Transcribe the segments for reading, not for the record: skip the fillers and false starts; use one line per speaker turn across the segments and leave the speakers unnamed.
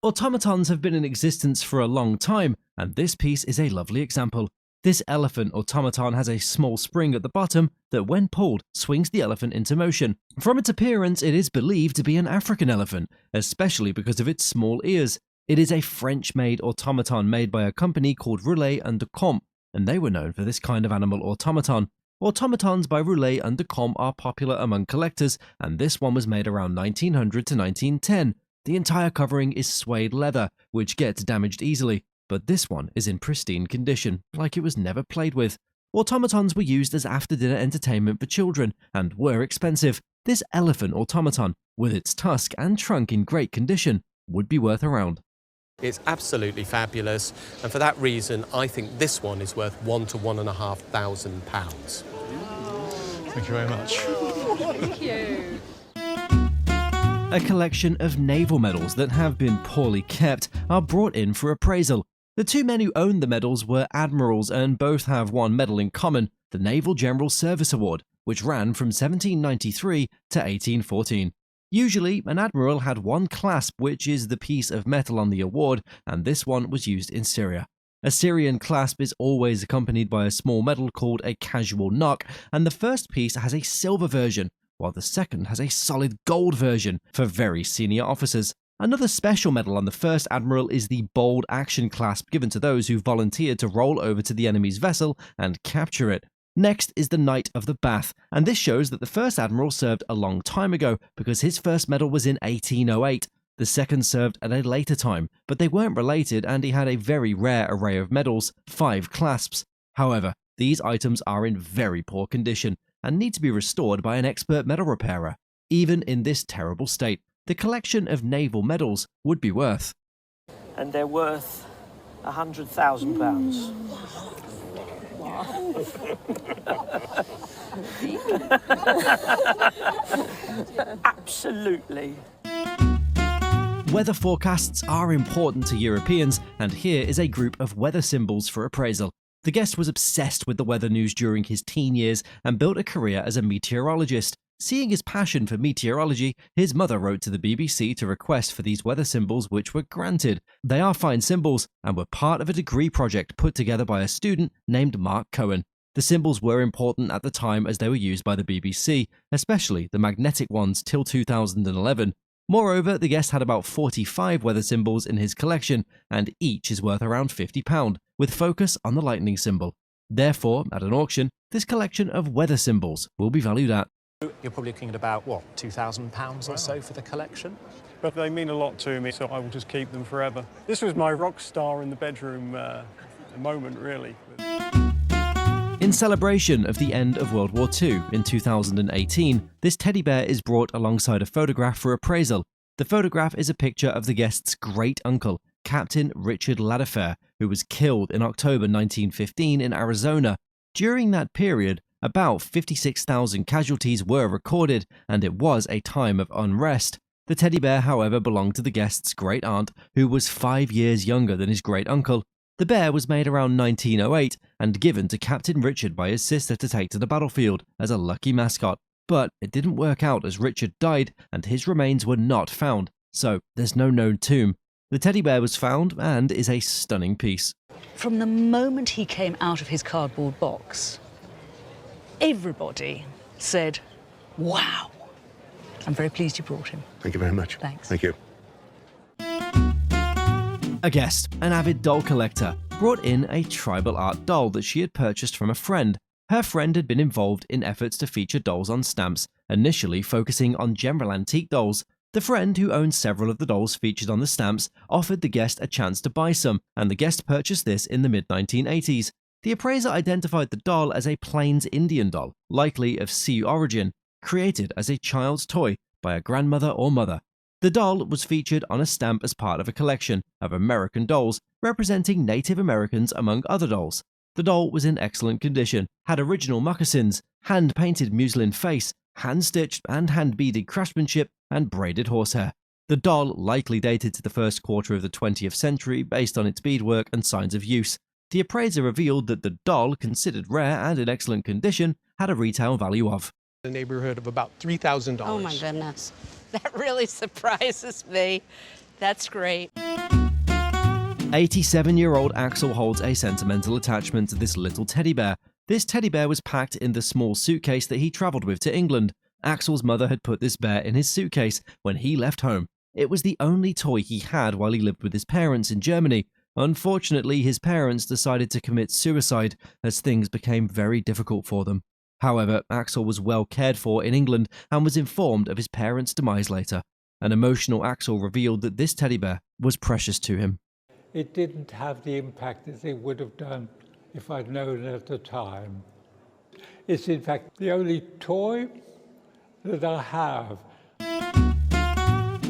Automatons have been in existence for a long time, and this piece is a lovely example. This elephant automaton has a small spring at the bottom that, when pulled, swings the elephant into motion. From its appearance, it is believed to be an African elephant, especially because of its small ears. It is a French-made automaton made by a company called Roulet and Decomp, and they were known for this kind of animal automaton. Automatons by Roulet and Decomp are popular among collectors, and this one was made around 1900 to 1910. The entire covering is suede leather, which gets damaged easily, but this one is in pristine condition, like it was never played with. Automatons were used as after-dinner entertainment for children, and were expensive. This elephant automaton, with its tusk and trunk in great condition, would be worth around.
It's absolutely fabulous, and for that reason, I think this one is worth £1,000 to £1,500.
Thank you very much.
Thank you.
A collection of naval medals that have been poorly kept are brought in for appraisal. The two men who owned the medals were admirals, and both have one medal in common, the Naval General Service Award, which ran from 1793 to 1814. Usually, an admiral had one clasp, which is the piece of metal on the award, and this one was used in Syria. A Syrian clasp is always accompanied by a small medal called a casual knock, and the first piece has a silver version, while the second has a solid gold version for very senior officers. Another special medal on the first admiral is the bold action clasp given to those who volunteered to roll over to the enemy's vessel and capture it. Next is the Knight of the Bath, and this shows that the first admiral served a long time ago because his first medal was in 1808. The second served at a later time, but they weren't related, and he had a very rare array of medals, 5 clasps. However, these items are in very poor condition and need to be restored by an expert medal repairer. Even in this terrible state, the collection of naval medals would be worth.
And they're worth £100,000. Absolutely.
Weather forecasts are important to Europeans, and here is a group of weather symbols for appraisal. The guest was obsessed with the weather news during his teen years and built a career as a meteorologist. Seeing his passion for meteorology, his mother wrote to the BBC to request for these weather symbols, which were granted. They are fine symbols and were part of a degree project put together by a student named Mark Cohen. The symbols were important at the time as they were used by the BBC, especially the magnetic ones till 2011. Moreover, the guest had about 45 weather symbols in his collection, and each is worth around £50, with focus on the lightning symbol. Therefore, at an auction, this collection of weather symbols will be valued at.
You're probably looking at about, what, £2,000 or so for the collection?
But they mean a lot to me, so I will just keep them forever. This was my rock star in the bedroom moment, really.
In celebration of the end of World War II in 2018, this teddy bear is brought alongside a photograph for appraisal. The photograph is a picture of the guest's great-uncle, Captain Richard Ladefert, who was killed in October 1915 in Arizona. During that period, about 56,000 casualties were recorded, and it was a time of unrest. The teddy bear, however, belonged to the guest's great-aunt, who was 5 years younger than his great-uncle. The bear was made around 1908 and given to Captain Richard by his sister to take to the battlefield as a lucky mascot. But it didn't work out as Richard died and his remains were not found, so there's no known tomb. The teddy bear was found and is a stunning piece.
From the moment he came out of his cardboard box, everybody said, wow. I'm very pleased you brought him.
Thank you very much.
Thanks.
Thank you.
A guest, an avid doll collector, brought in a tribal art doll that she had purchased from a friend. Her friend had been involved in efforts to feature dolls on stamps, initially focusing on general antique dolls. The friend, who owned several of the dolls featured on the stamps, offered the guest a chance to buy some, and the guest purchased this in the mid-1980s. The appraiser identified the doll as a Plains Indian doll, likely of Sioux origin, created as a child's toy by a grandmother or mother. The doll was featured on a stamp as part of a collection of American dolls representing Native Americans among other dolls. The doll was in excellent condition, had original moccasins, hand-painted muslin face, hand-stitched and hand-beaded craftsmanship, and braided horsehair. The doll likely dated to the first quarter of the 20th century based on its beadwork and signs of use. The appraiser revealed that the doll, considered rare and in excellent condition, had a retail value of
The neighborhood of about $3,000.
Oh my goodness. That really surprises me. That's great.
87-year-old Axel holds a sentimental attachment to this little teddy bear. This teddy bear was packed in the small suitcase that he traveled with to England. Axel's mother had put this bear in his suitcase when he left home. It was the only toy he had while he lived with his parents in Germany. Unfortunately, his parents decided to commit suicide as things became very difficult for them. However, Axel was well cared for in England and was informed of his parents' demise later. An emotional Axel revealed that this teddy bear was precious to him.
It didn't have the impact that it would have done if I'd known at the time. It's in fact the only toy that I have.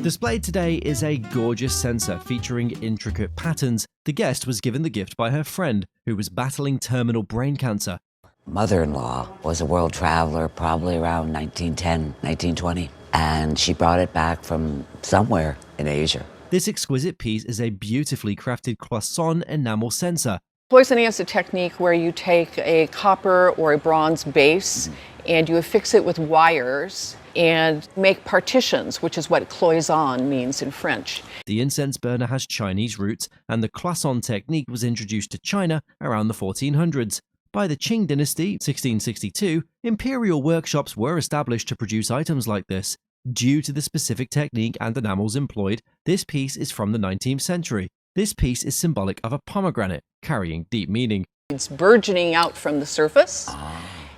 Displayed today is a gorgeous sensor featuring intricate patterns. The guest was given the gift by her friend, who was battling terminal brain cancer.
Mother-in-law was a world traveler probably around 1910, 1920, and she brought it back from somewhere in Asia.
This exquisite piece is a beautifully crafted Classon enamel sensor.
Poisoning is a technique where you take a copper or a bronze base and you affix it with wires and make partitions, which is what cloison means in French.
The incense burner has Chinese roots, and the Classon technique was introduced to China around the 1400s. By the Qing dynasty, 1662, imperial workshops were established to produce items like this. Due to the specific technique and enamels employed, this piece is from the 19th century. This piece is symbolic of a pomegranate, carrying deep meaning.
It's burgeoning out from the surface.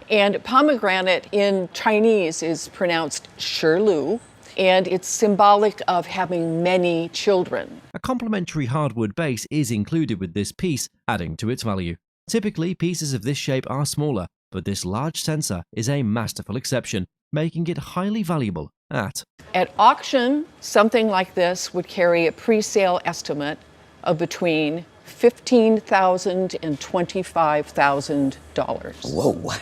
And pomegranate in Chinese is pronounced shilu, and it's symbolic of having many children.
A complementary hardwood base is included with this piece, adding to its value. Typically, pieces of this shape are smaller, but this large sensor is a masterful exception, making it highly valuable at
auction, something like this would carry a pre-sale estimate of between $15,000 and $25,000.
Whoa.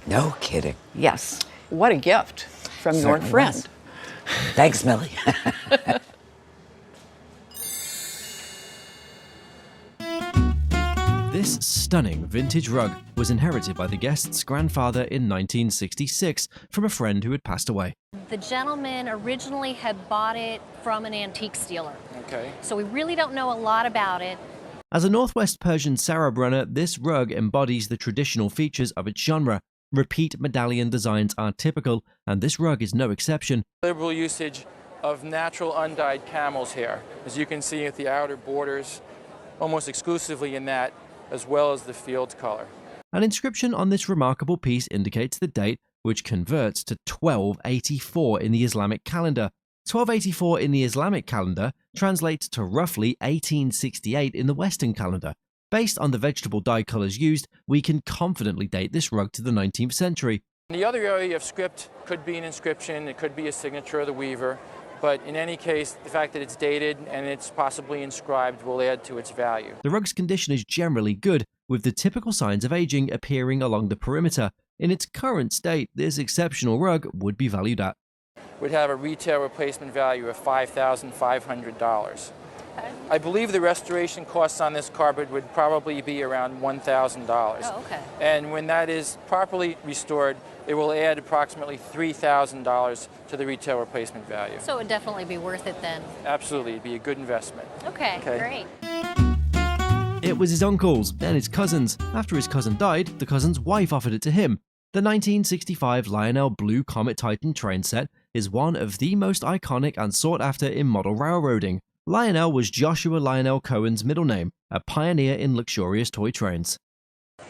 No kidding.
Yes. What a gift from your
Certainly
friend.
was. Thanks, Millie.
This stunning vintage rug was inherited by the guest's grandfather in 1966 from a friend who had passed away.
The gentleman originally had bought it from an antique dealer.
Okay.
So we really don't know a lot about it.
As a Northwest Persian Sarabranner, this rug embodies the traditional features of its genre. Repeat medallion designs are typical, and this rug is no exception.
Liberal usage of natural undyed camels hair, as you can see at the outer borders, almost exclusively in that, as well as the field color.
An inscription on this remarkable piece indicates the date, which converts to 1284 in the Islamic calendar. 1284 in the Islamic calendar translates to roughly 1868 in the Western calendar. Based on the vegetable dye colors used, we can confidently date this rug to the 19th century.
The other area of script could be an inscription, it could be a signature of the weaver, but in any case, the fact that it's dated and it's possibly inscribed will add to its value.
The rug's condition is generally good, with the typical signs of aging appearing along the perimeter. In its current state, this exceptional rug would be valued at
Would have a retail replacement value of $5,500. I believe the restoration costs on this carpet would probably be around $1,000.
Oh, okay.
And when that is properly restored, it will add approximately $3,000 to the retail replacement value.
So it would definitely be worth it then.
Absolutely, it'd be a good investment.
Okay. Great.
It was his uncle's, then his cousin's. After his cousin died, the cousin's wife offered it to him. The 1965 Lionel Blue Comet Titan train set is one of the most iconic and sought after in model railroading. Lionel was Joshua Lionel Cohen's middle name, a pioneer in luxurious toy trains.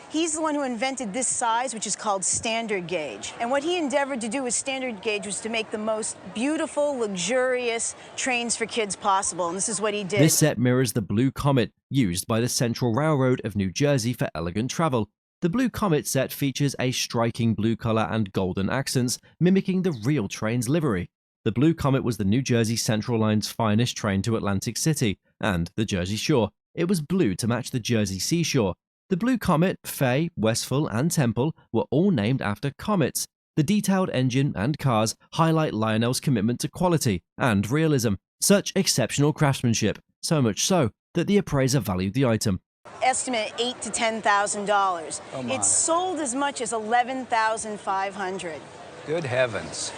He's the one who invented this size, which is called standard gauge. And what he endeavored to do with standard gauge was to make the most beautiful, luxurious trains for kids possible, and this is what he did.
This set mirrors the Blue Comet, used by the Central Railroad of New Jersey for elegant travel. The Blue Comet set features a striking blue color and golden accents, mimicking the real train's livery. The Blue Comet was the New Jersey Central Line's finest train to Atlantic City and the Jersey Shore. It was blue to match the Jersey seashore. The Blue Comet, Fay, Westfall, and Temple were all named after comets. The detailed engine and cars highlight Lionel's commitment to quality and realism. Such exceptional craftsmanship, so much so that the appraiser valued the item.
Estimate $8,000 to $10,000.
Oh my.
It's sold as much as $11,500.
Good heavens.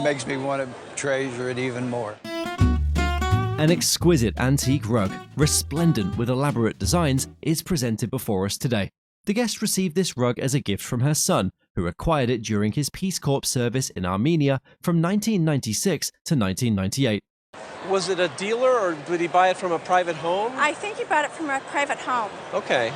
Makes me want to treasure it even more.
An exquisite antique rug, resplendent with elaborate designs, is presented before us today. The guest received this rug as a gift from her son, who acquired it during his Peace Corps service in Armenia from 1996 to 1998.
Was it a dealer or did he buy it from a private home?
I think he bought it from a private home.
Okay.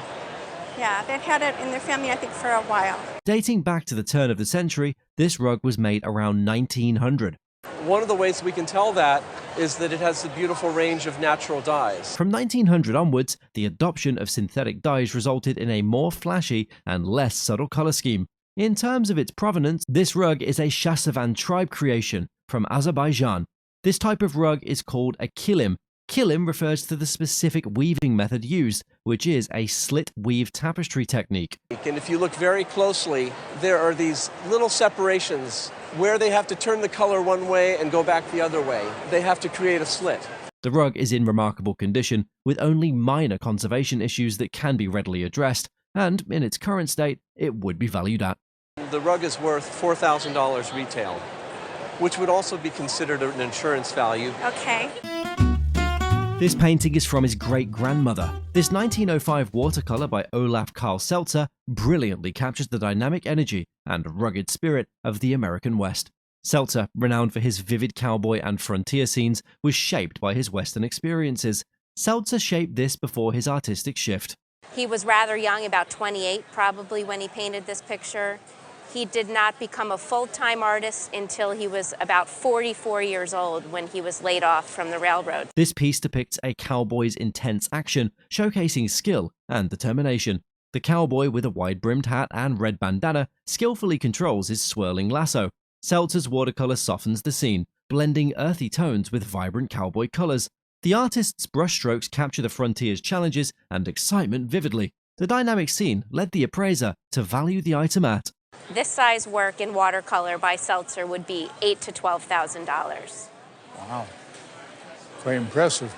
Yeah, they've had it in their family, I think, for a while.
Dating back to the turn of the century, this rug was made around 1900.
One of the ways we can tell that is that it has a beautiful range of natural dyes.
From 1900 onwards, the adoption of synthetic dyes resulted in a more flashy and less subtle color scheme. In terms of its provenance, this rug is a Shasavan tribe creation from Azerbaijan. This type of rug is called a kilim. Kilim refers to the specific weaving method used, which is a slit weave tapestry technique.
And if you look very closely, there are these little separations where they have to turn the color one way and go back the other way. They have to create a slit.
The rug is in remarkable condition, with only minor conservation issues that can be readily addressed, and in its current state, it would be valued at.
The rug is worth $4,000 retail, which would also be considered an insurance value.
Okay.
This painting is from his great-grandmother. This 1905 watercolor by Olaf Carl Seltzer brilliantly captures the dynamic energy and rugged spirit of the American West. Seltzer, renowned for his vivid cowboy and frontier scenes, was shaped by his Western experiences. Seltzer shaped this before his artistic shift.
He was rather young, about 28 probably, when he painted this picture. He did not become a full-time artist until he was about 44 years old, when he was laid off from the railroad.
This piece depicts a cowboy's intense action, showcasing skill and determination. The cowboy, with a wide-brimmed hat and red bandana, skillfully controls his swirling lasso. Seltzer's watercolor softens the scene, blending earthy tones with vibrant cowboy colors. The artist's brushstrokes capture the frontier's challenges and excitement vividly. The dynamic scene led the appraiser to value the item at
This size work in watercolor by Seltzer would be $8,000 to $12,000.
Wow, quite impressive.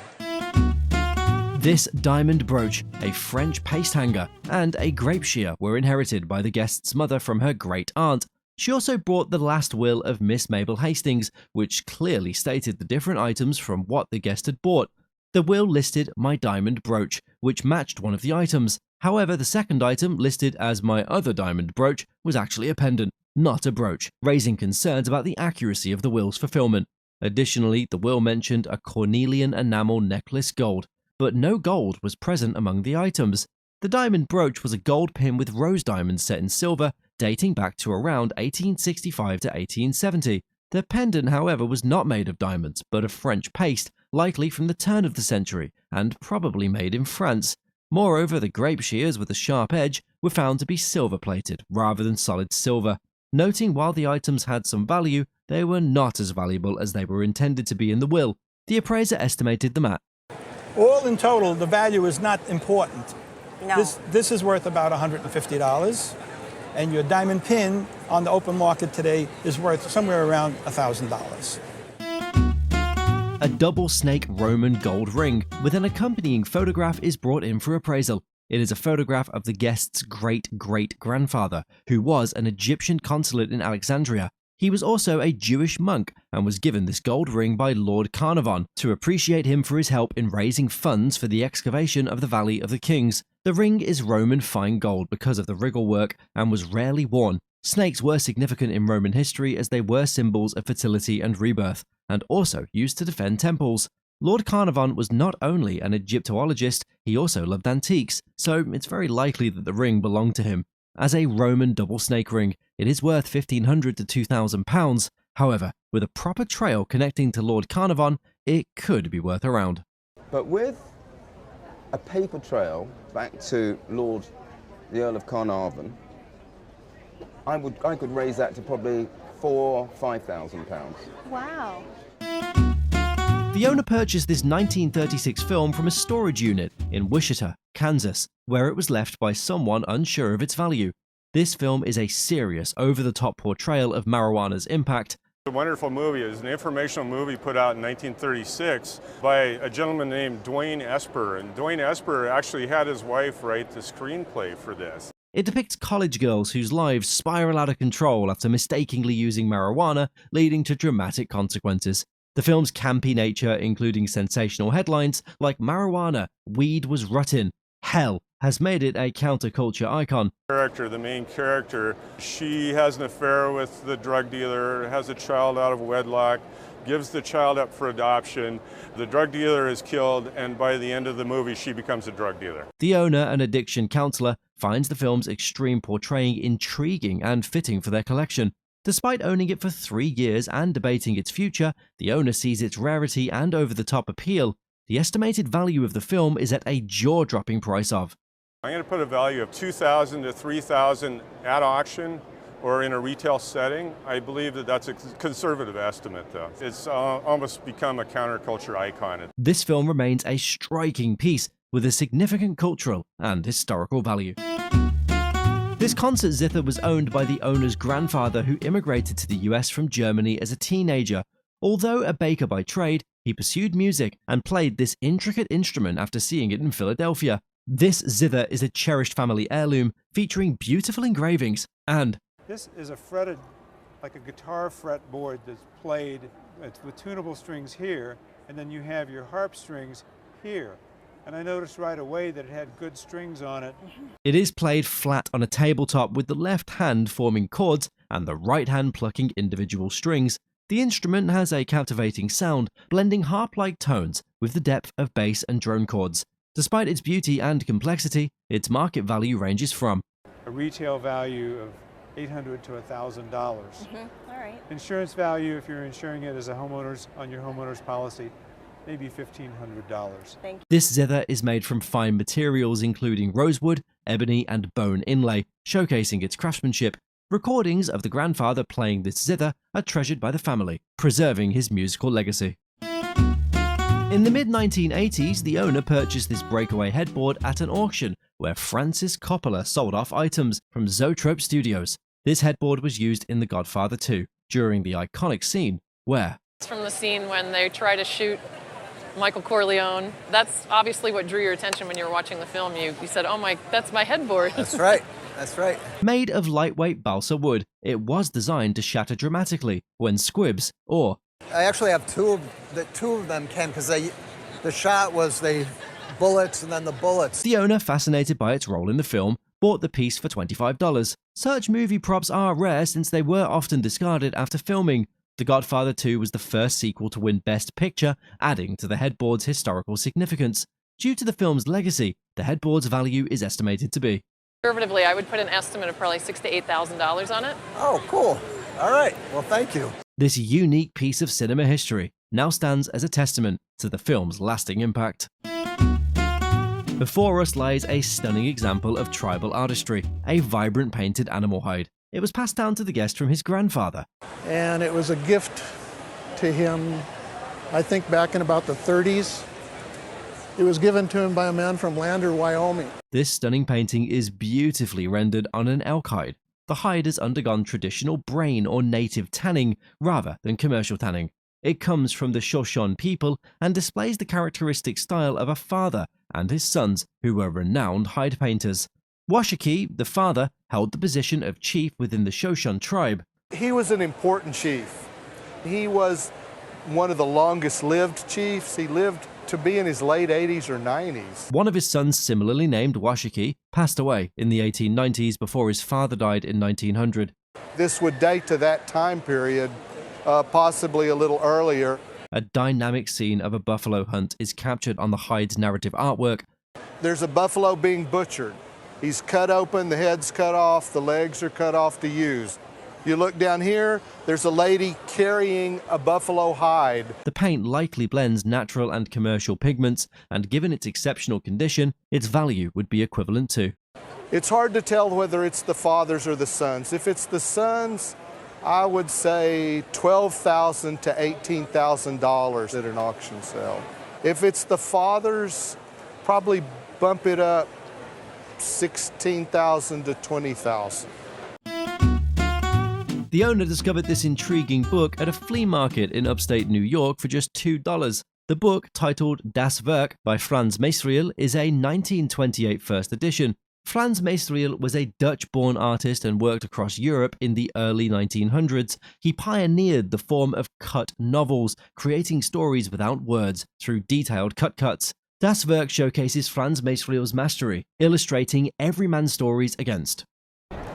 This diamond brooch, a French paste hanger, and a grape shear were inherited by the guest's mother from her great-aunt. She also brought the last will of Miss Mabel Hastings, which clearly stated the different items from what the guest had bought. The will listed my diamond brooch, which matched one of the items. However, the second item, listed as my other diamond brooch, was actually a pendant, not a brooch, raising concerns about the accuracy of the will's fulfillment. Additionally, the will mentioned a cornelian enamel necklace gold, but no gold was present among the items. The diamond brooch was a gold pin with rose diamonds set in silver, dating back to around 1865 to 1870. The pendant, however, was not made of diamonds, but of French paste, likely from the turn of the century, and probably made in France. Moreover, the grape shears with a sharp edge were found to be silver-plated rather than solid silver. Noting while the items had some value, they were not as valuable as they were intended to be in the will. The appraiser estimated them at
all in total, the value is not important.
No.
This is worth about $150, and your diamond pin on the open market today is worth somewhere around $1,000.
A double snake Roman gold ring with an accompanying photograph is brought in for appraisal. It is a photograph of the guest's great-great-grandfather, who was an Egyptian consulate in Alexandria. He was also a Jewish monk and was given this gold ring by Lord Carnarvon to appreciate him for his help in raising funds for the excavation of the Valley of the Kings. The ring is Roman fine gold because of the wriggle work and was rarely worn. Snakes were significant in Roman history as they were symbols of fertility and rebirth, and also used to defend temples. Lord Carnarvon was not only an Egyptologist, he also loved antiques, so it's very likely that the ring belonged to him. As a Roman double snake ring, it is worth £1,500 to £2,000. However, with a proper trail connecting to Lord Carnarvon, it could be worth around.
But with a paper trail back to the Earl of Carnarvon, I could raise that to probably £4,000 or £5,000.
Wow.
The owner purchased this 1936 film from a storage unit in Wichita, Kansas, where it was left by someone unsure of its value. This film is a serious, over-the-top portrayal of marijuana's impact.
A wonderful movie. It was an informational movie put out in 1936 by a gentleman named Dwayne Esper, and Dwayne Esper actually had his wife write the screenplay for this.
It depicts college girls whose lives spiral out of control after mistakenly using marijuana, leading to dramatic consequences. The film's campy nature, including sensational headlines like "Marijuana, weed was rotten, hell," has made it a counterculture icon.
The main character, she has an affair with the drug dealer, has a child out of wedlock, gives the child up for adoption. The drug dealer is killed, and by the end of the movie, she becomes a drug dealer.
The owner, an addiction counselor, finds the film's extreme portraying intriguing and fitting for their collection. Despite owning it for 3 years and debating its future, the owner sees its rarity and over-the-top appeal. The estimated value of the film is at a jaw-dropping price of.
I'm going to put a value of $2,000 to $3,000 at auction or in a retail setting. I believe that that's a conservative estimate, though. It's almost become a counterculture icon.
This film remains a striking piece with a significant cultural and historical value. This concert zither was owned by the owner's grandfather, who immigrated to the US from Germany as a teenager. Although a baker by trade, he pursued music and played this intricate instrument after seeing it in Philadelphia. This zither is a cherished family heirloom featuring beautiful engravings and
this is a fretted, like a guitar fretboard that's played with tunable strings here, and then you have your harp strings here. And I noticed right away that it had good strings on it.
It is played flat on a tabletop with the left hand forming chords and the right hand plucking individual strings. The instrument has a captivating sound, blending harp-like tones with the depth of bass and drone chords. Despite its beauty and complexity, its market value ranges from
a retail value of $800 to $1,000.
All right.
Insurance value, if you're insuring it as a on your homeowner's policy, maybe $1,500.
Thank you.
This zither is made from fine materials including rosewood, ebony, and bone inlay, showcasing its craftsmanship. Recordings of the grandfather playing this zither are treasured by the family, preserving his musical legacy. In the mid-1980s, the owner purchased this breakaway headboard at an auction where Francis Coppola sold off items from Zoetrope Studios. This headboard was used in The Godfather 2 during the iconic scene where
it's from the scene when they try to shoot Michael Corleone. That's obviously what drew your attention when you were watching the film. You said, "Oh my, that's my headboard."
That's right. That's right.
Made of lightweight balsa wood, it was designed to shatter dramatically when squibs or
I actually have two of them came because the shot was the bullets and then the bullets.
The owner, fascinated by its role in the film, bought the piece for $25. Such movie props are rare since they were often discarded after filming. The Godfather 2 was the first sequel to win Best Picture, adding to the headboard's historical significance. Due to the film's legacy, the headboard's value is estimated to be.
Conservatively, I would put an estimate of probably $6,000 to $8,000 on it.
Oh, cool. All right. Well, thank you.
This unique piece of cinema history now stands as a testament to the film's lasting impact. Before us lies a stunning example of tribal artistry, a vibrant painted animal hide. It was passed down to the guest from his grandfather.
And it was a gift to him, I think back in about the 30s. It was given to him by a man from Lander, Wyoming.
This stunning painting is beautifully rendered on an elk hide. The hide has undergone traditional brain or native tanning rather than commercial tanning. It comes from the Shoshone people and displays the characteristic style of a father and his sons, who were renowned hide painters. Washakie, the father, held the position of chief within the Shoshone tribe.
He was an important chief. He was one of the longest lived chiefs. He lived to be in his late 80s or 90s.
One of his sons, similarly named Washakie, passed away in the 1890s before his father died in 1900.
This would date to that time period, possibly a little earlier.
A dynamic scene of a buffalo hunt is captured on the hide's narrative artwork.
There's a buffalo being butchered. He's cut open, the head's cut off, the legs are cut off to use. You look down here, there's a lady carrying a buffalo hide.
The paint likely blends natural and commercial pigments, and given its exceptional condition, its value would be equivalent to.
It's hard to tell whether it's the fathers or the sons. If it's the sons, I would say $12,000 to $18,000 at an auction sale. If it's the fathers, probably bump it up $16,000 to $20,000.
The owner discovered this intriguing book at a flea market in upstate New York for just $2. The book, titled Das Werk by Franz Mesriel, is a 1928 first edition. Frans Meesteriel was a Dutch-born artist and worked across Europe in the early 1900s. He pioneered the form of cut novels, creating stories without words through detailed cut-cuts. Das Werk showcases Frans Meesteriel's mastery, illustrating everyman's stories against.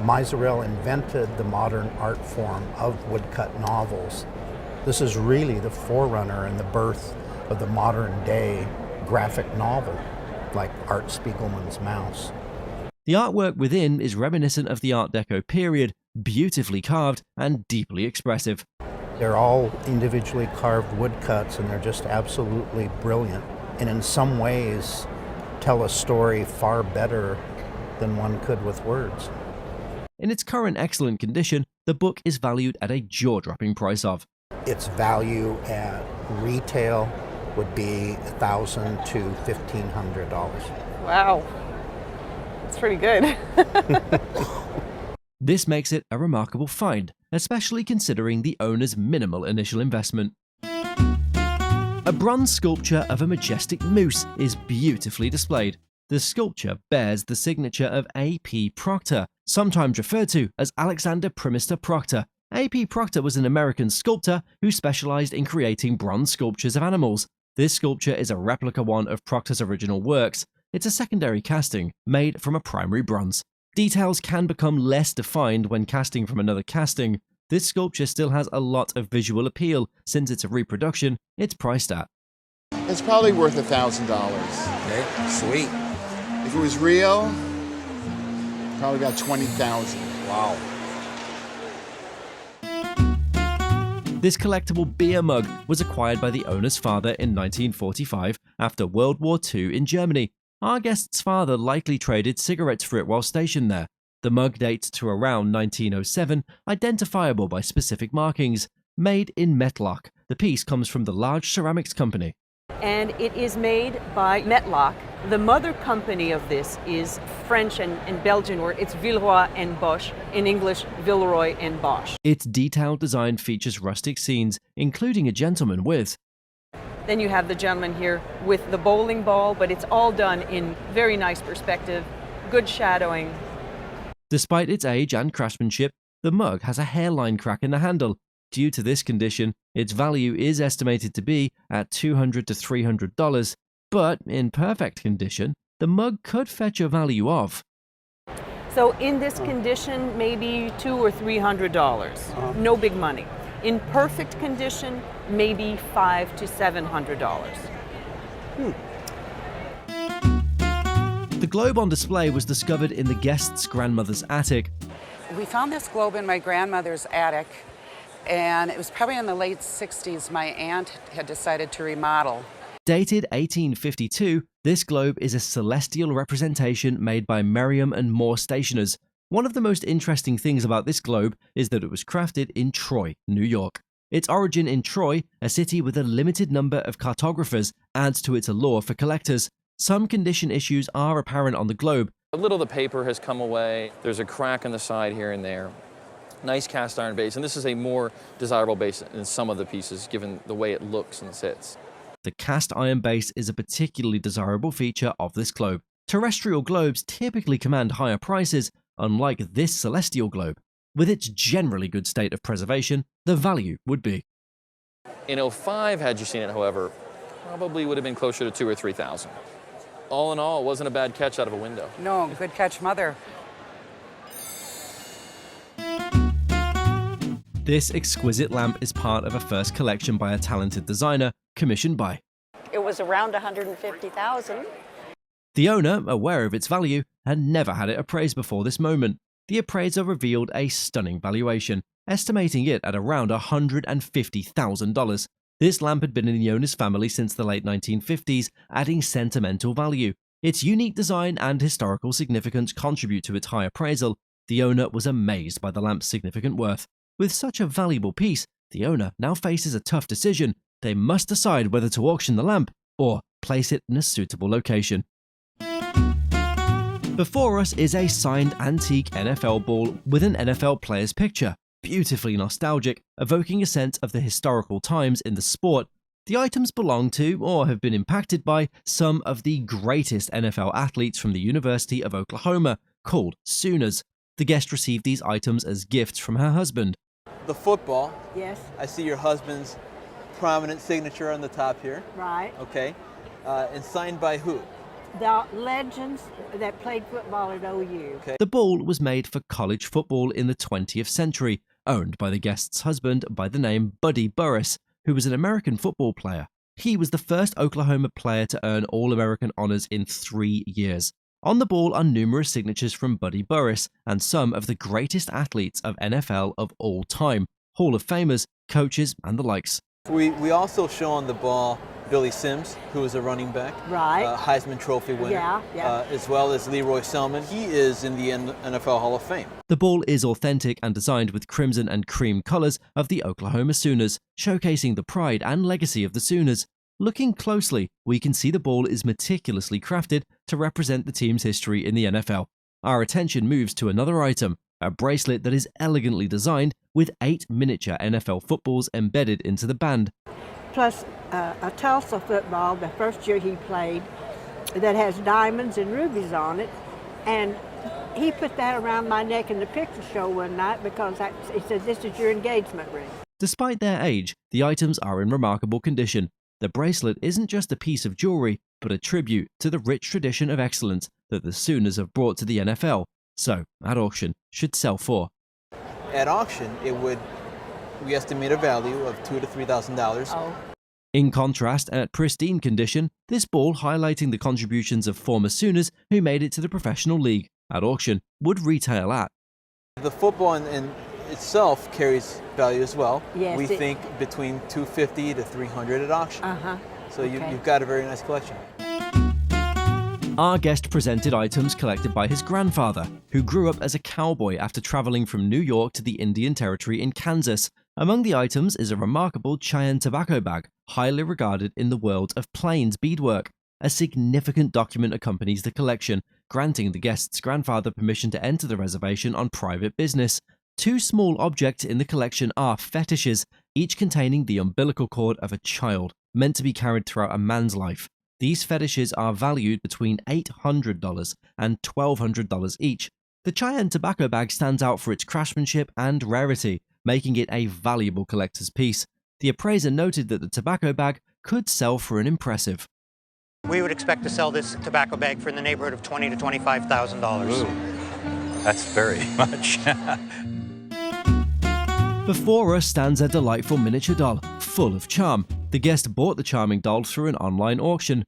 Meesteriel invented the modern art form of woodcut novels. This is really the forerunner and the birth of the modern-day graphic novel, like Art Spiegelman's Mouse.
The artwork within is reminiscent of the Art Deco period, beautifully carved and deeply expressive.
They're all individually carved woodcuts, and they're just absolutely brilliant, and in some ways tell a story far better than one could with words.
In its current excellent condition, the book is valued at a jaw-dropping price of.
Its value at retail would be $1,000 to $1,500.
Wow. That's pretty good.
This makes it a remarkable find, especially considering the owner's minimal initial investment. A bronze sculpture of a majestic moose is beautifully displayed. The sculpture bears the signature of A.P. Proctor, sometimes referred to as Alexander Primister Proctor. A.P. Proctor was an American sculptor who specialized in creating bronze sculptures of animals. This sculpture is a replica one of Proctor's original works. It's a secondary casting, made from a primary bronze. Details can become less defined when casting from another casting. This sculpture still has a lot of visual appeal. Since it's a reproduction, it's priced at.
It's probably worth $1,000.
Okay, sweet.
If it was real, probably about $20,000.
Wow.
This collectible beer mug was acquired by the owner's father in 1945 after World War II in Germany. Our guest's father likely traded cigarettes for it while stationed there. The mug dates to around 1907, identifiable by specific markings. Made in Metlock, the piece comes from the large ceramics company.
And it is made by Metlock. The mother company of this is French and Belgian, or it's Villeroy and Bosch. In English, Villeroy and Bosch.
Its detailed design features rustic scenes, including a gentleman with.
Then you have the gentleman here with the bowling ball, but it's all done in very nice perspective, good shadowing.
Despite its age and craftsmanship, the mug has a hairline crack in the handle. Due to this condition, its value is estimated to be at $200 to $300, but in perfect condition, the mug could fetch a value of.
So in this condition, maybe $200 or $300. No big money. In perfect condition, maybe $500 to $700.
The globe on display was discovered in the guest's grandmother's attic.
We found this globe in my grandmother's attic, and it was probably in the late 60s. My aunt had decided to remodel.
Dated 1852, this globe is a celestial representation made by Merriam and Moore stationers. One of the most interesting things about this globe is that it was crafted in Troy, New York. Its origin in Troy, a city with a limited number of cartographers, adds to its allure for collectors. Some condition issues are apparent on the globe.
A little of the paper has come away. There's a crack on the side here and there. Nice cast iron base, and this is a more desirable base than some of the pieces, given the way it looks and sits.
The cast iron base is a particularly desirable feature of this globe. Terrestrial globes typically command higher prices, unlike this celestial globe. With its generally good state of preservation, the value would be.
In 05, had you seen it, however, probably would have been closer to $2,000 or $3,000. All in all, it wasn't a bad catch out of a window.
No, good catch, Mother.
This exquisite lamp is part of a first collection by a talented designer, commissioned by.
It was around $150,000.
The owner, aware of its value, had never had it appraised before this moment. The appraiser revealed a stunning valuation, estimating it at around $150,000. This lamp had been in the owner's family since the late 1950s, adding sentimental value. Its unique design and historical significance contribute to its high appraisal. The owner was amazed by the lamp's significant worth. With such a valuable piece, the owner now faces a tough decision. They must decide whether to auction the lamp or place it in a suitable location. Before us is a signed antique NFL ball with an NFL player's picture, beautifully nostalgic, evoking a sense of the historical times in the sport. The items belong to, or have been impacted by, some of the greatest NFL athletes from the University of Oklahoma, called Sooners. The guest received these items as gifts from her husband.
The football.
Yes.
I see your husband's prominent signature on the top here.
Right.
Okay. And signed by who?
The legends that played football at OU.
Okay.
The ball was made for college football in the 20th century, owned by the guest's husband by the name Buddy Burris, who was an American football player. He was the first Oklahoma player to earn All-American honors in 3 years. On the ball are numerous signatures from Buddy Burris and some of the greatest athletes of NFL of all time, Hall of Famers, coaches, and the likes.
We also show on the ball Billy Sims, who is a running back,
Right.
Heisman Trophy winner, as well as Leroy Selman. He is in the NFL Hall of Fame.
The ball is authentic and designed with crimson and cream colors of the Oklahoma Sooners, showcasing the pride and legacy of the Sooners. Looking closely, we can see the ball is meticulously crafted to represent the team's history in the NFL. Our attention moves to another item, a bracelet that is elegantly designed with 8 miniature NFL footballs embedded into the band.
Plus a Tulsa football, the first year he played, that has diamonds and rubies on it. And he put that around my neck in the picture show one night because he said, "This is your engagement ring."
Despite their age, the items are in remarkable condition. The bracelet isn't just a piece of jewelry, but a tribute to the rich tradition of excellence that the Sooners have brought to the NFL. So, at auction, should sell for.
At auction, we estimate a value of $2,000 to $3,000.
Oh.
In contrast, at pristine condition, this ball highlighting the contributions of former Sooners who made it to the professional league, at auction, would retail at.
The football in itself carries value as well.
Yes,
we think between $250 to $300 at auction. So
Okay.
you've got a very nice collection.
Our guest presented items collected by his grandfather, who grew up as a cowboy after traveling from New York to the Indian Territory in Kansas. Among the items is a remarkable Cheyenne tobacco bag, highly regarded in the world of plains beadwork. A significant document accompanies the collection, granting the guest's grandfather permission to enter the reservation on private business. 2 small objects in the collection are fetishes, each containing the umbilical cord of a child, meant to be carried throughout a man's life. These fetishes are valued between $800 and $1,200 each. The Cheyenne tobacco bag stands out for its craftsmanship and rarity, making it a valuable collector's piece. The appraiser noted that the tobacco bag could sell for an impressive.
We would expect to sell this tobacco bag for in the neighborhood of $20,000 to $25,000.
That's very much.
Before us stands a delightful miniature doll, full of charm. The guest bought the charming doll through an online auction.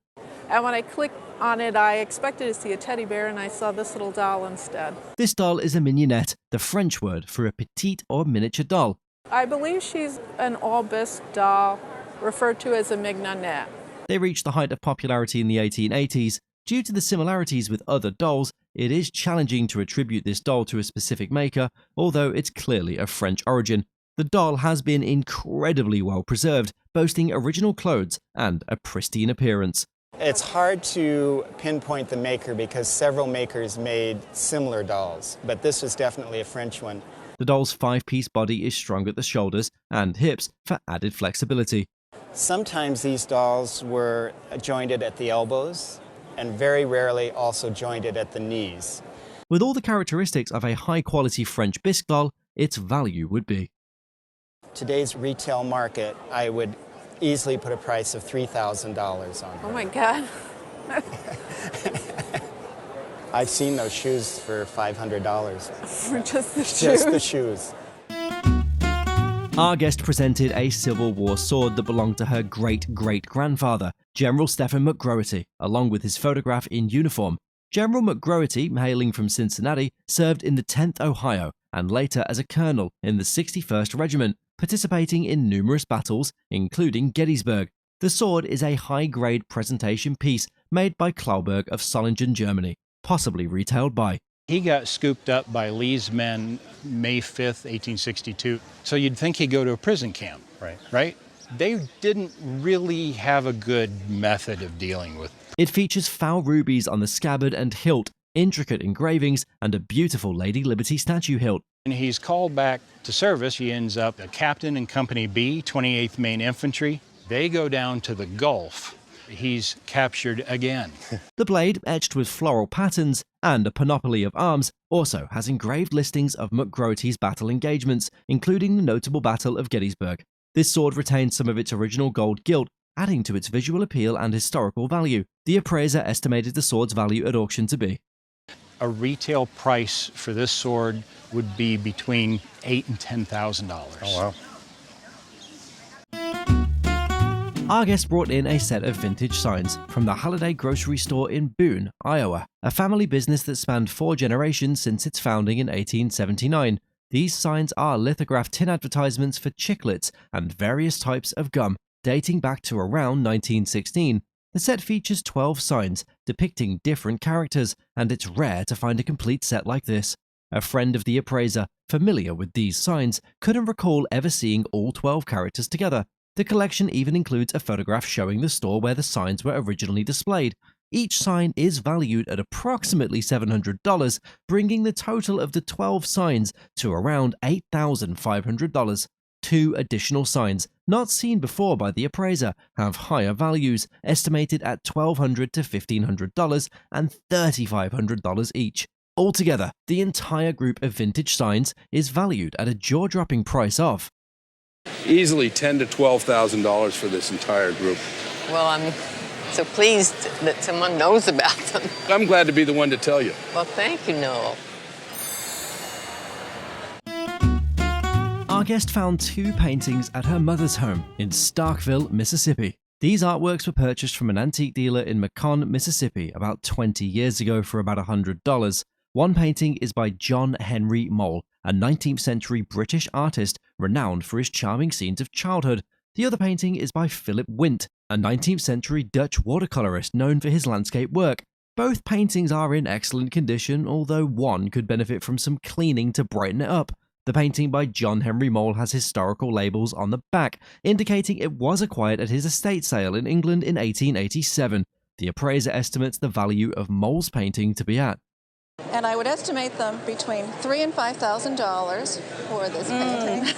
And when I clicked on it, I expected to see a teddy bear, and I saw this little doll instead.
This doll is a mignonette, the French word for a petite or miniature doll.
I believe she's an all-bisque doll, referred to as a mignonette.
They reached the height of popularity in the 1880s. Due to the similarities with other dolls, it is challenging to attribute this doll to a specific maker, although it's clearly of French origin. The doll has been incredibly well preserved, boasting original clothes and a pristine appearance.
It's hard to pinpoint the maker because several makers made similar dolls, but this was definitely a French one.
The doll's 5-piece body is strung at the shoulders and hips for added flexibility.
Sometimes these dolls were jointed at the elbows, and very rarely also jointed at the knees.
With all the characteristics of a high-quality French bisque doll, its value would be.
Today's retail market, I would easily put a price of $3,000 on her.
Oh my God.
I've seen those shoes for $500.
For just the shoes?
Just the shoes.
Our guest presented a Civil War sword that belonged to her great-great-grandfather, General Stephen McGroarty, along with his photograph in uniform. General McGroarty, hailing from Cincinnati, served in the 10th Ohio and later as a colonel in the 61st Regiment, participating in numerous battles, including Gettysburg. The sword is a high-grade presentation piece made by Klauberg of Solingen, Germany, possibly retailed by.
He got scooped up by Lee's men May 5th, 1862. So you'd think he'd go to a prison camp, right? They didn't really have a good method of dealing with it.
It features foul rubies on the scabbard and hilt, intricate engravings, and a beautiful Lady Liberty statue hilt.
And he's called back to service. He ends up a captain in Company B, 28th Maine Infantry. They go down to the Gulf. He's captured again.
The blade, etched with floral patterns and a panoply of arms, also has engraved listings of McGroty's battle engagements, including the notable Battle of Gettysburg. This sword retains some of its original gold gilt, adding to its visual appeal and historical value. The appraiser estimated the sword's value at auction to be.
A retail price for this sword would be between $8,000 and $10,000.
Oh, wow.
Our guest brought in a set of vintage signs from the Holiday Grocery Store in Boone, Iowa, a family business that spanned 4 generations since its founding in 1879. These signs are lithographed tin advertisements for chiclets and various types of gum, dating back to around 1916. The set features 12 signs depicting different characters, and it's rare to find a complete set like this. A friend of the appraiser, familiar with these signs, couldn't recall ever seeing all 12 characters together. The collection even includes a photograph showing the store where the signs were originally displayed. Each sign is valued at approximately $700, bringing the total of the 12 signs to around $8,500. 2 additional signs, not seen before by the appraiser, have higher values, estimated at $1,200 to $1,500 and $3,500 each. Altogether, the entire group of vintage signs is valued at a jaw-dropping price of
easily $10,000 to $12,000 for this entire group.
Well, I'm so pleased that someone knows about them.
I'm glad to be the one to tell you.
Well, thank you, Noel.
Our guest found 2 paintings at her mother's home in Starkville, Mississippi. These artworks were purchased from an antique dealer in Macon, Mississippi about 20 years ago for about $100. One painting is by John Henry Mole, a 19th century British artist renowned for his charming scenes of childhood. The other painting is by Philip Wint, a 19th century Dutch watercolorist known for his landscape work. Both paintings are in excellent condition, although one could benefit from some cleaning to brighten it up. The painting by John Henry Mole has historical labels on the back, indicating it was acquired at his estate sale in England in 1887. The appraiser estimates the value of Mole's painting to be at.
And I would estimate them between $3,000 and $5,000 for this painting.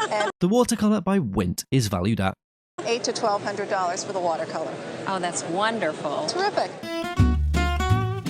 And
The watercolor by Wint is valued at
$800 to $1,200 for the watercolor.
Oh, that's wonderful.
Terrific.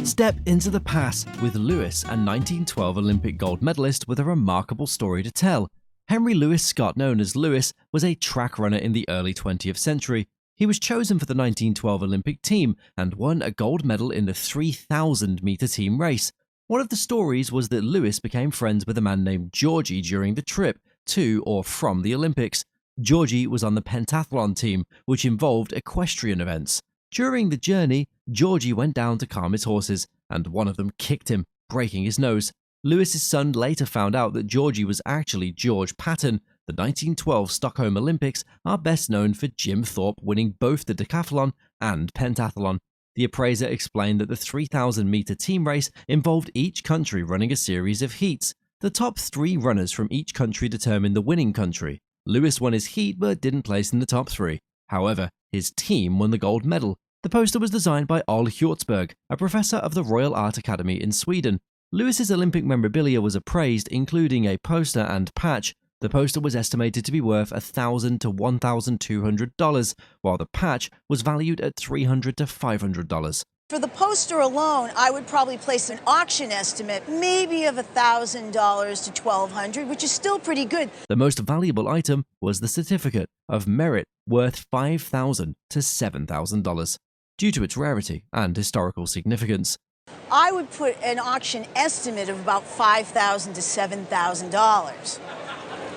Step into the past with Lewis, a 1912 Olympic gold medalist with a remarkable story to tell. Henry Louis Scott, known as Lewis, was a track runner in the early 20th century. He was chosen for the 1912 Olympic team and won a gold medal in the 3,000-meter team race. One of the stories was that Lewis became friends with a man named Georgie during the trip to or from the Olympics. Georgie was on the pentathlon team, which involved equestrian events. During the journey, Georgie went down to calm his horses, and one of them kicked him, breaking his nose. Lewis's son later found out that Georgie was actually George Patton. The 1912 Stockholm Olympics are best known for Jim Thorpe winning both the decathlon and pentathlon. The appraiser explained that the 3,000-meter team race involved each country running a series of heats. The top 3 runners from each country determined the winning country. Lewis won his heat but didn't place in the top 3. However, his team won the gold medal. The poster was designed by Ole Hjortsberg, a professor of the Royal Art Academy in Sweden. Lewis's Olympic memorabilia was appraised, including a poster and patch. The poster was estimated to be worth $1,000 to $1,200, while the patch was valued at $300 to $500.
For the poster alone, I would probably place an auction estimate, maybe of $1,000 to $1,200, which is still pretty good.
The most valuable item was the certificate of merit, worth $5,000 to $7,000, due to its rarity and historical significance.
I would put an auction estimate of about $5,000 to $7,000.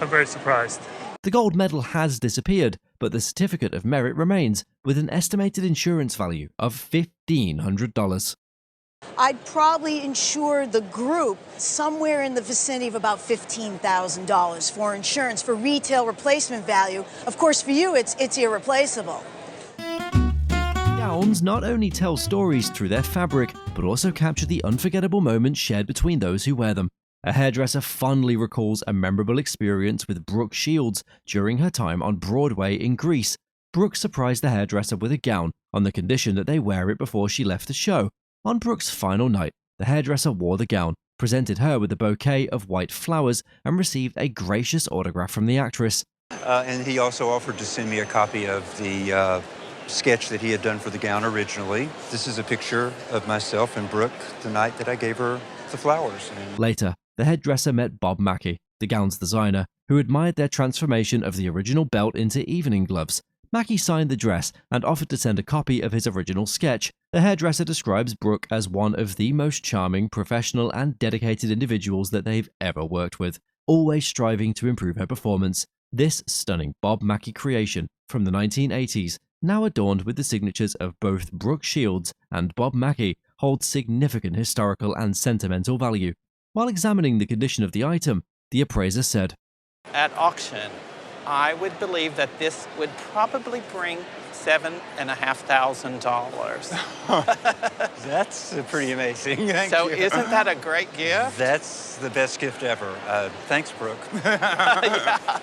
I'm very surprised.
The gold medal has disappeared, but the certificate of merit remains, with an estimated insurance value of $1,500.
I'd probably insure the group somewhere in the vicinity of about $15,000 for insurance for retail replacement value. Of course, for you, it's irreplaceable.
Gowns not only tell stories through their fabric, but also capture the unforgettable moments shared between those who wear them. A hairdresser fondly recalls a memorable experience with Brooke Shields during her time on Broadway in Greece. Brooke surprised the hairdresser with a gown on the condition that they wear it before she left the show. On Brooke's final night, the hairdresser wore the gown, presented her with a bouquet of white flowers, and received a gracious autograph from the actress.
And he also offered to send me a copy of the sketch that he had done for the gown originally. This is a picture of myself and Brooke the night that I gave her the flowers.
Later, the hairdresser met Bob Mackie, the gown's designer, who admired their transformation of the original belt into evening gloves. Mackie signed the dress and offered to send a copy of his original sketch. The hairdresser describes Brooke as one of the most charming, professional, and dedicated individuals that they've ever worked with, always striving to improve her performance. This stunning Bob Mackie creation from the 1980s, now adorned with the signatures of both Brooke Shields and Bob Mackie, holds significant historical and sentimental value. While examining the condition of the item, the appraiser said,
"At auction, I would believe that this would probably bring $7,500.
That's pretty amazing. Thank
So
you.
isn't that a great gift?
That's the best gift ever. Thanks, Brooke.
Yeah.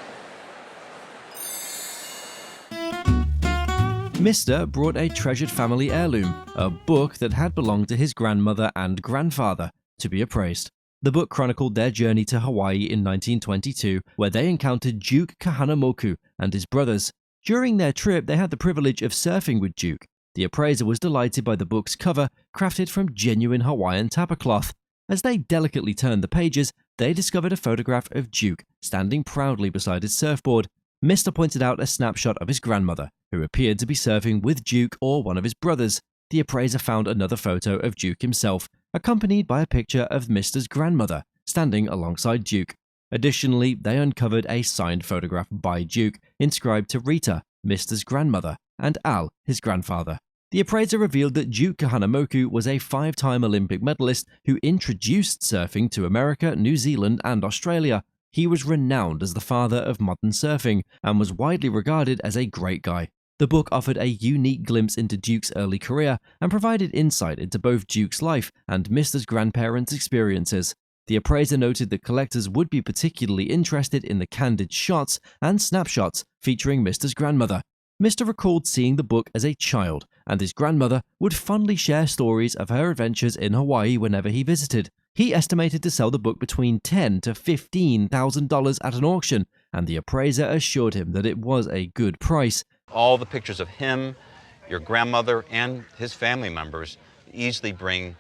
Mr. brought a treasured family heirloom, a book that had belonged to his grandmother and grandfather, to be appraised. The book chronicled their journey to Hawaii in 1922, where they encountered Duke Kahanamoku and his brothers. During their trip, they had the privilege of surfing with Duke. The appraiser was delighted by the book's cover, crafted from genuine Hawaiian tapa cloth. As they delicately turned the pages, they discovered a photograph of Duke standing proudly beside his surfboard. Mr. pointed out a snapshot of his grandmother, who appeared to be surfing with Duke or one of his brothers. The appraiser found another photo of Duke himself, accompanied by a picture of Mr.'s grandmother, standing alongside Duke. Additionally, they uncovered a signed photograph by Duke, inscribed to Rita, Mr.'s grandmother, and Al, his grandfather. The appraiser revealed that Duke Kahanamoku was a 5-time Olympic medalist who introduced surfing to America, New Zealand, and Australia. He was renowned as the father of modern surfing and was widely regarded as a great guy. The book offered a unique glimpse into Duke's early career and provided insight into both Duke's life and Mr.'s grandparents' experiences. The appraiser noted that collectors would be particularly interested in the candid shots and snapshots featuring Mr.'s grandmother. Mr. recalled seeing the book as a child, and his grandmother would fondly share stories of her adventures in Hawaii whenever he visited. He estimated to sell the book between $10,000 to $15,000 at an auction, and the appraiser assured him that it was a good price.
All the pictures of him, your grandmother, and his family members easily bring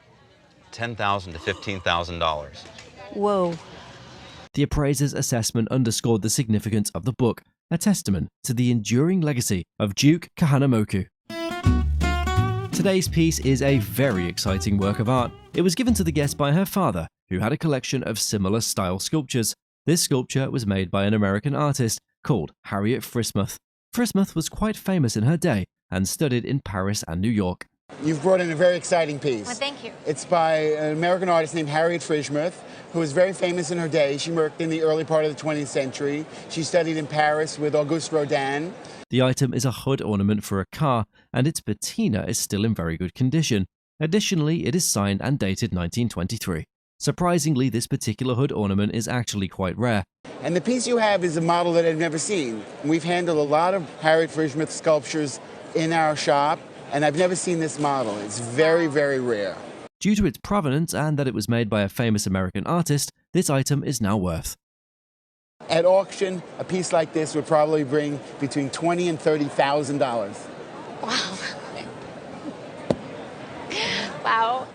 $10,000 to $15,000.
Whoa.
The appraiser's assessment underscored the significance of the book, a testament to the enduring legacy of Duke Kahanamoku. Today's piece is a very exciting work of art. It was given to the guest by her father, who had a collection of similar style sculptures. This sculpture was made by an American artist called Harriet Frithsmuth. Frithsmuth was quite famous in her day and studied in Paris and New York.
You've brought in a very exciting piece.
Well, thank you.
It's by an American artist named Harriet Frithsmuth, who was very famous in her day. She worked in the early part of the 20th century. She studied in Paris with Auguste Rodin.
The item is a hood ornament for a car, and its patina is still in very good condition. Additionally, it is signed and dated 1923. Surprisingly, this particular hood ornament is actually quite rare.
And the piece you have is a model that I've never seen. We've handled a lot of Harriet Frithsmuth sculptures in our shop, and I've never seen this model. It's very, very rare.
Due to its provenance and that it was made by a famous American artist, this item is now worth.
At auction, a piece like this would probably bring between $20,000 and $30,000.
Wow. Wow.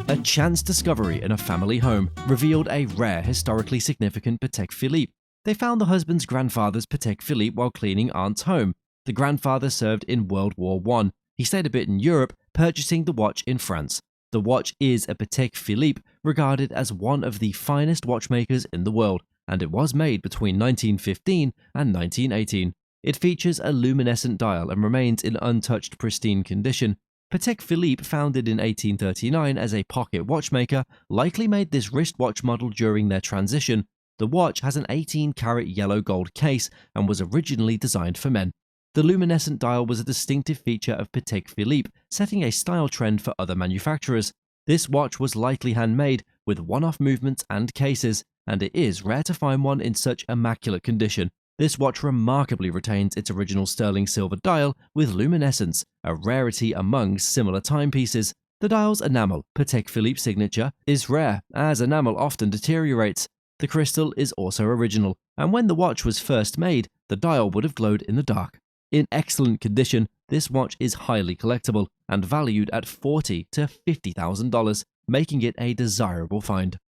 A chance discovery in a family home revealed a rare, historically significant Patek Philippe. They found the husband's grandfather's Patek Philippe while cleaning aunt's home. The grandfather served in World War I. He stayed a bit in Europe, purchasing the watch in France. The watch is a Patek Philippe, regarded as one of the finest watchmakers in the world, and it was made between 1915 and 1918. It features a luminescent dial and remains in untouched, pristine condition. Patek Philippe, founded in 1839 as a pocket watchmaker, likely made this wristwatch model during their transition. The watch has an 18-karat yellow gold case and was originally designed for men. The luminescent dial was a distinctive feature of Patek Philippe, setting a style trend for other manufacturers. This watch was likely handmade, with one-off movements and cases, and it is rare to find one in such immaculate condition. This watch remarkably retains its original sterling silver dial with luminescence, a rarity among similar timepieces. The dial's enamel, Patek Philippe signature, is rare, as enamel often deteriorates. The crystal is also original, and when the watch was first made, the dial would have glowed in the dark. In excellent condition, this watch is highly collectible and valued at $40,000 to $50,000, making it a desirable find.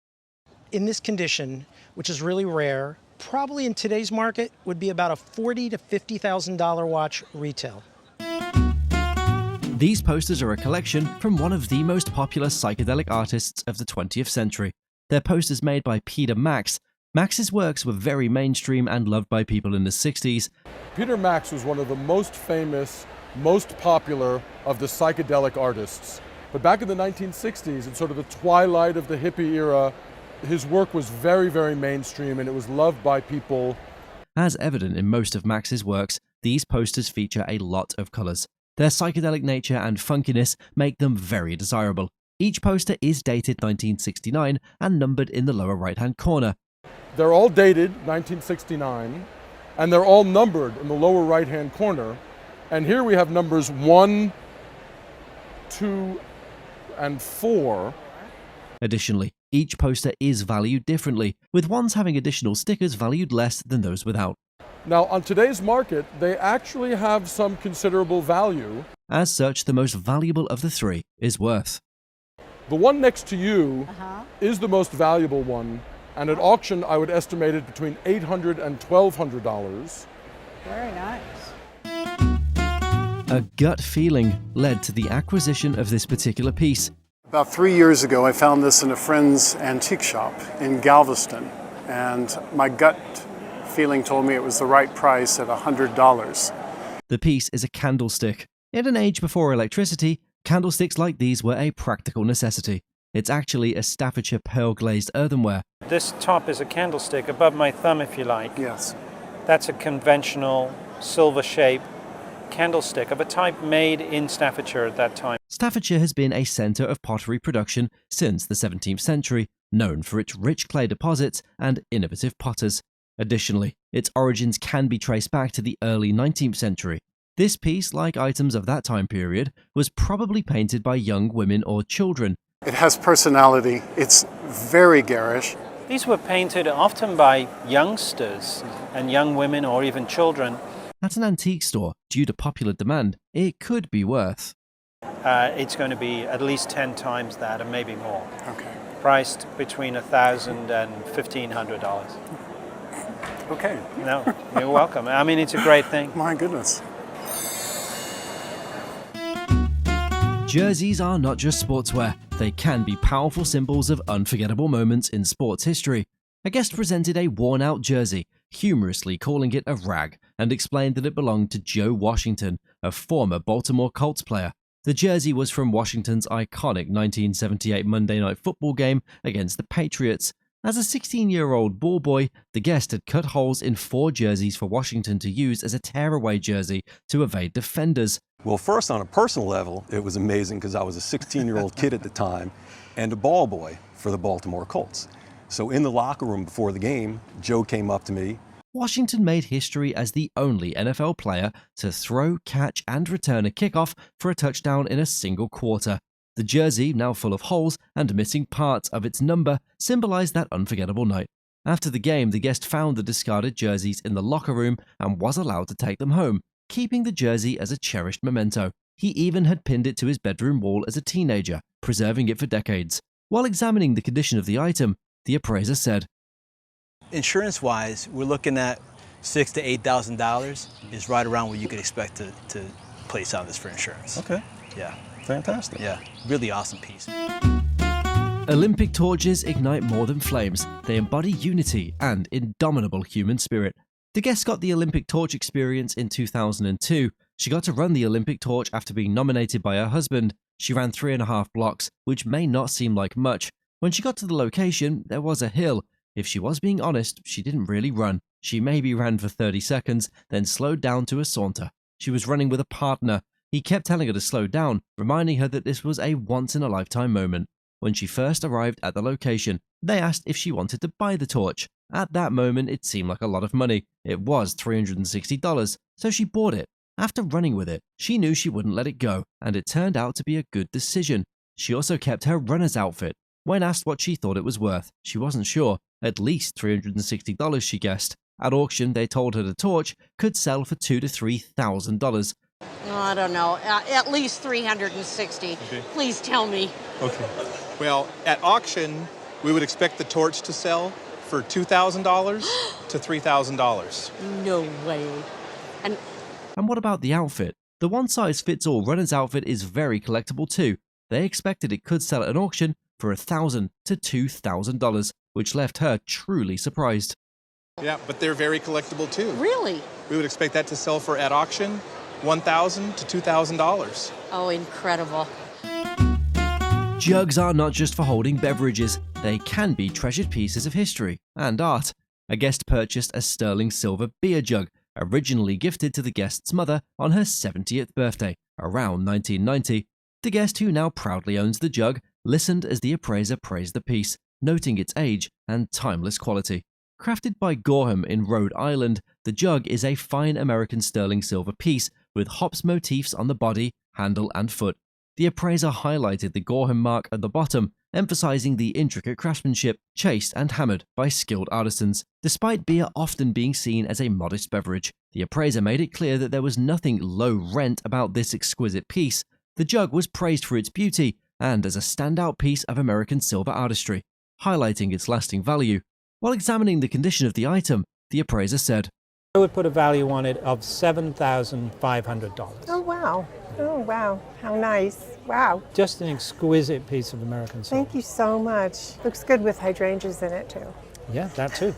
In this condition, which is really rare, probably in today's market would be about a $40,000 to $50,000 watch retail.
These posters are a collection from one of the most popular psychedelic artists of the 20th century. They're posters made by Peter Max. Max's works were very mainstream and loved by people in the 60s.
Peter Max was one of the most famous, most popular of the psychedelic artists. But back in the 1960s, in sort of the twilight of the hippie era, his work was very, very mainstream and it was loved by people.
As evident in most of Max's works, these posters feature a lot of colors. Their psychedelic nature and funkiness make them very desirable. Each poster is dated 1969 and numbered in the lower right-hand corner.
They're all dated 1969, and they're all numbered in the lower right-hand corner. And here we have numbers 1, 2, and 4.
Additionally, each poster is valued differently, with ones having additional stickers valued less than those without.
Now, on today's market, they actually have some considerable value.
As such, the most valuable of the three is worth.
The one next to you is the most valuable one, and at auction, I would estimate it between $800 and $1,200.
Very nice.
A gut feeling led to the acquisition of this particular piece.
About 3 years ago, I found this in a friend's antique shop in Galveston, and my gut feeling told me it was the right price at $100.
The piece is a candlestick. In an age before electricity, candlesticks like these were a practical necessity. It's actually a Staffordshire pearl-glazed earthenware.
This top is a candlestick above my thumb, if you like.
Yes.
That's a conventional silver-shaped candlestick of a type made in Staffordshire at that time.
Staffordshire has been a centre of pottery production since the 17th century, known for its rich clay deposits and innovative potters. Additionally, its origins can be traced back to the early 19th century. This piece, like items of that time period, was probably painted by young women or children.
It has personality. It's very garish.
These were painted often by youngsters and young women or even children.
At an antique store, due to popular demand, it could be worth.
It's going to be at least 10 times that and maybe more.
Okay.
Priced between $1,000 and $1,500.
Okay.
No, you're welcome. I mean, it's a great thing.
My goodness.
Jerseys are not just sportswear. They can be powerful symbols of unforgettable moments in sports history. A guest presented a worn-out jersey, humorously calling it a rag, and explained that it belonged to Joe Washington, a former Baltimore Colts player. The jersey was from Washington's iconic 1978 Monday Night Football game against the Patriots. As a 16-year-old ball boy, the guest had cut holes in 4 jerseys for Washington to use as a tearaway jersey to evade defenders.
Well, first, on a personal level, it was amazing because I was a 16-year-old kid at the time and a ball boy for the Baltimore Colts. So in the locker room before the game, Joe came up to me.
Washington made history as the only NFL player to throw, catch, and return a kickoff for a touchdown in a single quarter. The jersey, now full of holes and missing parts of its number, symbolized that unforgettable night. After the game, the guest found the discarded jerseys in the locker room and was allowed to take them home, keeping the jersey as a cherished memento. He even had pinned it to his bedroom wall as a teenager, preserving it for decades. While examining the condition of the item, the appraiser said,
Insurance-wise, we're looking at $6,000 to $8,000 is right around what you could expect to place on this for insurance.
Okay.
Yeah.
Fantastic.
Yeah, really awesome piece.
Olympic torches ignite more than flames. They embody unity and indomitable human spirit. The guest got the Olympic torch experience in 2002. She got to run the Olympic torch after being nominated by her husband. She ran 3.5 blocks, which may not seem like much. When she got to the location, there was a hill. If she was being honest, she didn't really run. She maybe ran for 30 seconds, then slowed down to a saunter. She was running with a partner. He kept telling her to slow down, reminding her that this was a once-in-a-lifetime moment. When she first arrived at the location, they asked if she wanted to buy the torch. At that moment, it seemed like a lot of money. It was $360, so she bought it. After running with it, she knew she wouldn't let it go, and it turned out to be a good decision. She also kept her runner's outfit. When asked what she thought it was worth, she wasn't sure. At least $360, she guessed. At auction, they told her the torch could sell for $2,000 to $3,000.
I don't know, at least 360.
Okay.
Please tell me.
Okay. Well, at auction, we would expect the torch to sell for $2,000 to $3,000.
No way. And
what about the outfit? The one-size-fits-all runner's outfit is very collectible too. They expected it could sell at an auction for $1,000 to $2,000, which left her truly surprised.
Yeah, but they're very collectible too.
Really?
We would expect that to sell for, at auction, $1,000 to $2,000.
Oh, incredible.
Jugs are not just for holding beverages, they can be treasured pieces of history and art. A guest purchased a sterling silver beer jug, originally gifted to the guest's mother on her 70th birthday, around 1990. The guest, who now proudly owns the jug, listened as the appraiser praised the piece, noting its age and timeless quality. Crafted by Gorham in Rhode Island, the jug is a fine American sterling silver piece with hops motifs on the body, handle, and foot. The appraiser highlighted the Gorham mark at the bottom, emphasizing the intricate craftsmanship, chased and hammered by skilled artisans. Despite beer often being seen as a modest beverage, the appraiser made it clear that there was nothing low rent about this exquisite piece. The jug was praised for its beauty and as a standout piece of American silver artistry, highlighting its lasting value. While examining the condition of the item, the appraiser said,
I would put a value on it of $7,500.
Oh, wow. Oh, wow. How nice. Wow.
Just an exquisite piece of American silver.
Thank you so much. Looks good with hydrangeas in it, too.
Yeah, that too.